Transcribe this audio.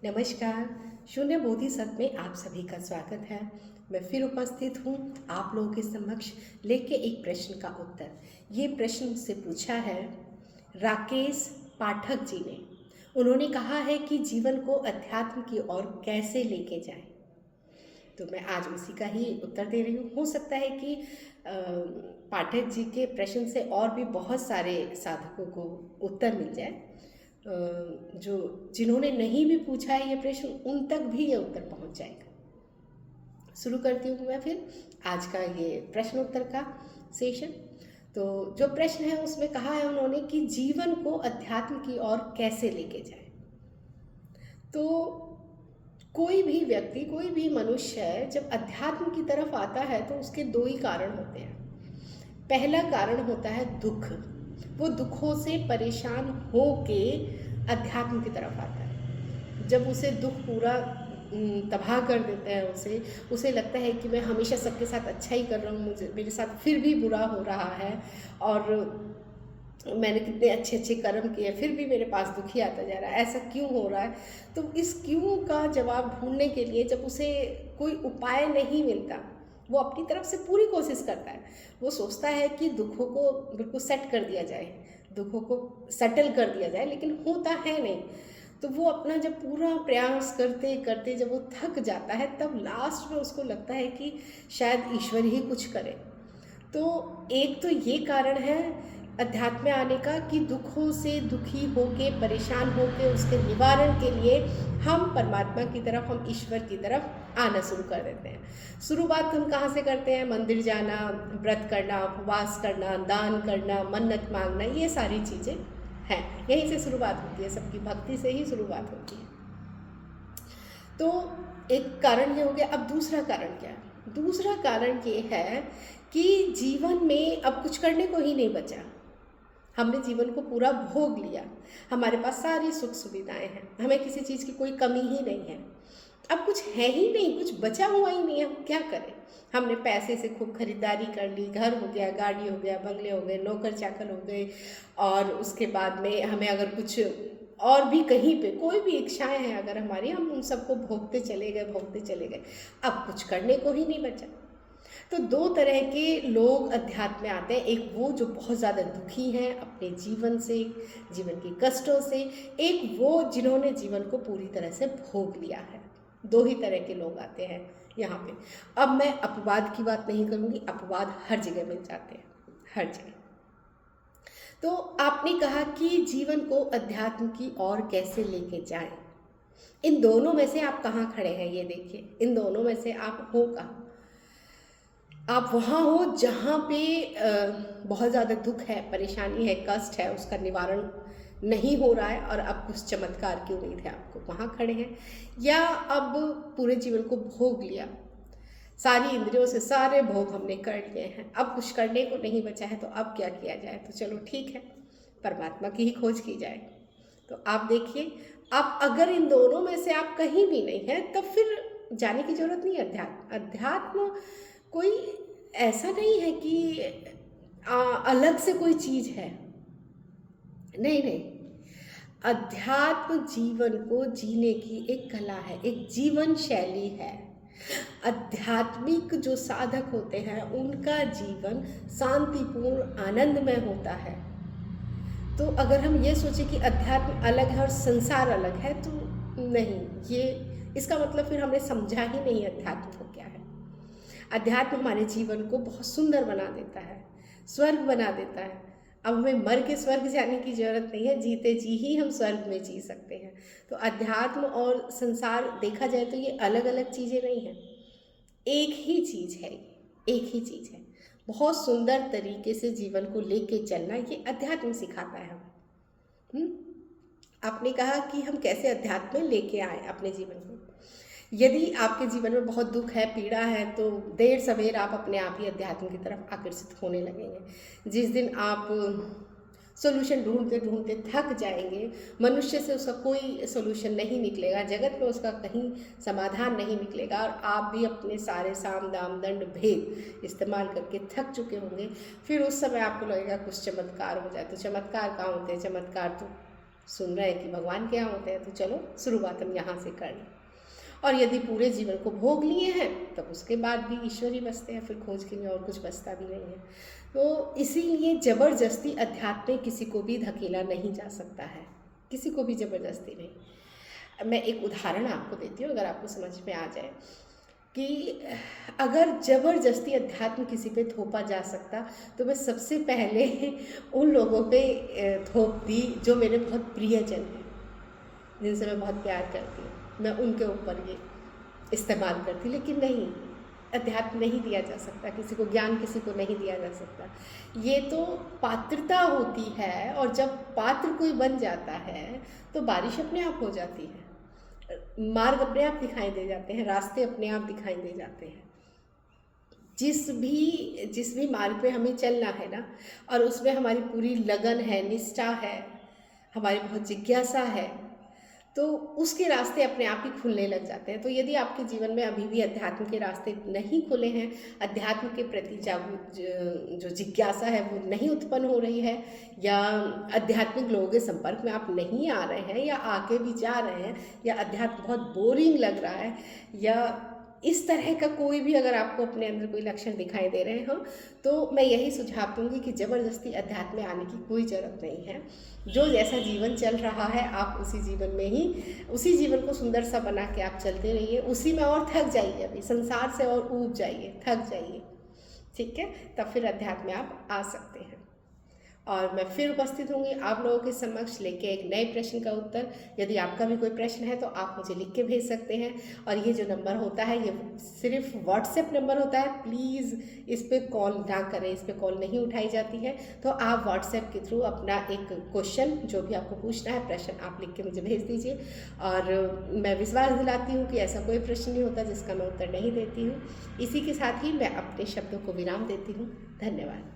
नमस्कार। शून्य बोधिसत्व में आप सभी का स्वागत है। मैं फिर उपस्थित हूँ आप लोगों के समक्ष लेके एक प्रश्न का उत्तर। ये प्रश्न मुझसे पूछा है राकेश पाठक जी ने। उन्होंने कहा है कि जीवन को अध्यात्म की ओर कैसे लेके जाएं। तो मैं आज उसी का ही उत्तर दे रही हूँ। हो सकता है कि पाठक जी के प्रश्न से और भी बहुत सारे साधकों को उत्तर मिल जाए। जो जिन्होंने नहीं भी पूछा है ये प्रश्न, उन तक भी ये उत्तर पहुंच जाएगा। शुरू करती हूँ मैं फिर आज का ये प्रश्न उत्तर का सेशन। तो जो प्रश्न है उसमें कहा है उन्होंने कि जीवन को अध्यात्म की ओर कैसे लेके जाए। तो कोई भी व्यक्ति, कोई भी मनुष्य है, जब अध्यात्म की तरफ आता है तो उसके दो ही कारण होते हैं। पहला कारण होता है दुख। वो दुखों से परेशान हो के अध्यात्म की तरफ आता है। जब उसे दुख पूरा तबाह कर देता है, उसे लगता है कि मैं हमेशा सबके साथ अच्छा ही कर रहा हूँ, मुझे मेरे साथ फिर भी बुरा हो रहा है, और मैंने कितने अच्छे अच्छे कर्म किए फिर भी मेरे पास दुख ही आता जा रहा है, ऐसा क्यों हो रहा है। तो इस क्यों का जवाब ढूंढने के लिए जब उसे कोई उपाय नहीं मिलता, वो अपनी तरफ से पूरी कोशिश करता है। वो सोचता है कि दुखों को बिल्कुल सेट कर दिया जाए, दुखों को सेटल कर दिया जाए, लेकिन होता है नहीं। तो वो अपना जब पूरा प्रयास करते करते जब वो थक जाता है, तब लास्ट में उसको लगता है कि शायद ईश्वर ही कुछ करे। तो एक तो ये कारण है अध्यात्म में आने का कि दुखों से दुखी होके, परेशान होके, उसके निवारण के लिए हम परमात्मा की तरफ, हम ईश्वर की तरफ आना शुरू कर देते हैं। शुरुआत हम कहाँ से करते हैं? मंदिर जाना, व्रत करना, उपवास करना, दान करना, मन्नत मांगना, ये सारी चीज़ें हैं। यहीं से शुरुआत होती है, सबकी भक्ति से ही शुरुआत होती है। तो एक कारण ये हो गया। अब दूसरा कारण क्या है? दूसरा कारण ये है कि जीवन में अब कुछ करने को ही नहीं बचा। हमने जीवन को पूरा भोग लिया, हमारे पास सारी सुख सुविधाएं हैं, हमें किसी चीज़ की कोई कमी ही नहीं है। अब कुछ है ही नहीं, कुछ बचा हुआ ही नहीं है, हम क्या करें? हमने पैसे से खूब खरीदारी कर ली, घर हो गया, गाड़ी हो गया, बंगले हो गए, नौकर चाकर हो गए, और उसके बाद में हमें अगर कुछ और भी कहीं पे कोई भी इच्छाएं हैं अगर हमारी, हम उन सबको भोगते चले गए, भोगते चले गए। अब कुछ करने को ही नहीं बचा। तो दो तरह के लोग अध्यात्म में आते हैं। एक वो जो बहुत ज़्यादा दुखी हैं अपने जीवन से, जीवन के कष्टों से। एक वो जिन्होंने जीवन को पूरी तरह से भोग लिया है। दो ही तरह के लोग आते हैं यहाँ पे। अब मैं अपवाद की बात नहीं करूँगी, अपवाद हर जगह मिल जाते हैं, हर जगह। तो आपने कहा कि जीवन को अध्यात्म की ओर कैसे लेके जाएं। इन दोनों में से आप कहाँ खड़े हैं? ये देखिए, इन दोनों में से आप हो कहाँ? आप वहाँ हो जहाँ पे बहुत ज़्यादा दुख है, परेशानी है, कष्ट है, उसका निवारण नहीं हो रहा है और अब कुछ चमत्कार की उम्मीद है आपको, वहाँ खड़े हैं। या अब पूरे जीवन को भोग लिया, सारी इंद्रियों से सारे भोग हमने कर लिए हैं, अब कुछ करने को नहीं बचा है, तो अब क्या किया जाए? तो चलो ठीक है, परमात्मा की ही खोज की जाए। तो आप देखिए, आप अगर इन दोनों में से आप कहीं भी नहीं हैं, तब फिर जाने की जरूरत नहीं है। अध्यात्म कोई ऐसा नहीं है कि अलग से कोई चीज है, नहीं नहीं। अध्यात्म जीवन को जीने की एक कला है, एक जीवन शैली है। आध्यात्मिक जो साधक होते हैं उनका जीवन शांतिपूर्ण, आनंदमय होता है। तो अगर हम ये सोचें कि अध्यात्म अलग है और संसार अलग है, तो नहीं, ये इसका मतलब फिर हमने समझा ही नहीं अध्यात्म को क्या है। अध्यात्म हमारे जीवन को बहुत सुंदर बना देता है, स्वर्ग बना देता है। अब हमें मर के स्वर्ग जाने की जरूरत नहीं है, जीते जी ही हम स्वर्ग में जी सकते हैं। तो अध्यात्म और संसार देखा जाए तो ये अलग अलग चीज़ें नहीं हैं, एक ही चीज़ है, एक ही चीज़ है। बहुत सुंदर तरीके से जीवन को लेके चलना ये अध्यात्म सिखाता है हमें। आपने कहा कि हम कैसे अध्यात्म में लेके आए अपने जीवन को। यदि आपके जीवन में बहुत दुख है, पीड़ा है, तो देर सवेर आप अपने आप ही अध्यात्म की तरफ आकर्षित होने लगेंगे। जिस दिन आप सोल्यूशन ढूंढते ढूंढते थक जाएंगे, मनुष्य से उसका कोई सोल्यूशन नहीं निकलेगा, जगत में उसका कहीं समाधान नहीं निकलेगा, और आप भी अपने सारे साम दाम दंड भेद इस्तेमाल करके थक चुके होंगे, फिर उस समय आपको लगेगा कुछ चमत्कार हो जाए। तो चमत्कार कहाँ होते हैं? चमत्कार तो सुन रहे हैं कि भगवान के यहाँ होते हैं, तो चलो शुरुआत हम यहाँ से कर लें। और यदि पूरे जीवन को भोग लिए हैं तब उसके बाद भी ईश्वर ही बसते हैं, फिर खोज के लिए और कुछ बचता भी नहीं है। तो इसीलिए ज़बरदस्ती अध्यात्म में किसी को भी धकेला नहीं जा सकता है, किसी को भी ज़बरदस्ती नहीं। मैं एक उदाहरण आपको देती हूँ, अगर आपको समझ में आ जाए कि अगर ज़बरदस्ती अध्यात्म किसी पे थोपा जा सकता तो मैं सबसे पहले उन लोगों पे थोपती जो मेरे बहुत प्रियजन हैं, जिनसे मैं बहुत प्यार करती हूँ, मैं उनके ऊपर ये इस्तेमाल करती। लेकिन नहीं, अध्यात्म नहीं दिया जा सकता किसी को, ज्ञान किसी को नहीं दिया जा सकता। ये तो पात्रता होती है, और जब पात्र कोई बन जाता है तो बारिश अपने आप हो जाती है, मार्ग अपने आप दिखाई दे जाते हैं, रास्ते अपने आप दिखाई दे जाते हैं। जिस भी मार्ग पे हमें चलना है ना, और उसमें हमारी पूरी लगन है, निष्ठा है, हमारी बहुत जिज्ञासा है, तो उसके रास्ते अपने आप ही खुलने लग जाते हैं। तो यदि आपके जीवन में अभी भी अध्यात्म के रास्ते नहीं खुले हैं, अध्यात्म के प्रति जो जिज्ञासा है वो नहीं उत्पन्न हो रही है, या आध्यात्मिक लोगों के संपर्क में आप नहीं आ रहे हैं, या आके भी जा रहे हैं, या अध्यात्म बहुत बोरिंग लग रहा है, या इस तरह का कोई भी अगर आपको अपने अंदर कोई लक्षण दिखाई दे रहे हो, तो मैं यही सुझाव दूंगी कि ज़बरदस्ती अध्यात्म में आने की कोई ज़रूरत नहीं है। जो जैसा जीवन चल रहा है आप उसी जीवन में ही, उसी जीवन को सुंदर सा बना के आप चलते रहिए, उसी में और थक जाइए, अभी संसार से और ऊब जाइए, थक जाइए, ठीक है, तब फिर अध्यात्म में आप आ सकते हैं। और मैं फिर उपस्थित होंगी आप लोगों के समक्ष लेके एक नए प्रश्न का उत्तर। यदि आपका भी कोई प्रश्न है तो आप मुझे लिख के भेज सकते हैं, और ये जो नंबर होता है ये सिर्फ व्हाट्सएप नंबर होता है, प्लीज़ इस पर कॉल ना करें, इस पर कॉल नहीं उठाई जाती है। तो आप व्हाट्सएप के थ्रू अपना एक क्वेश्चन, जो भी आपको पूछना है प्रश्न, आप लिख के मुझे भेज दीजिए, और मैं विश्वास दिलाती हूँ कि ऐसा कोई प्रश्न नहीं होता जिसका मैं उत्तर नहीं देती हूँ। इसी के साथ ही मैं अपने शब्दों को विराम देती हूँ। धन्यवाद।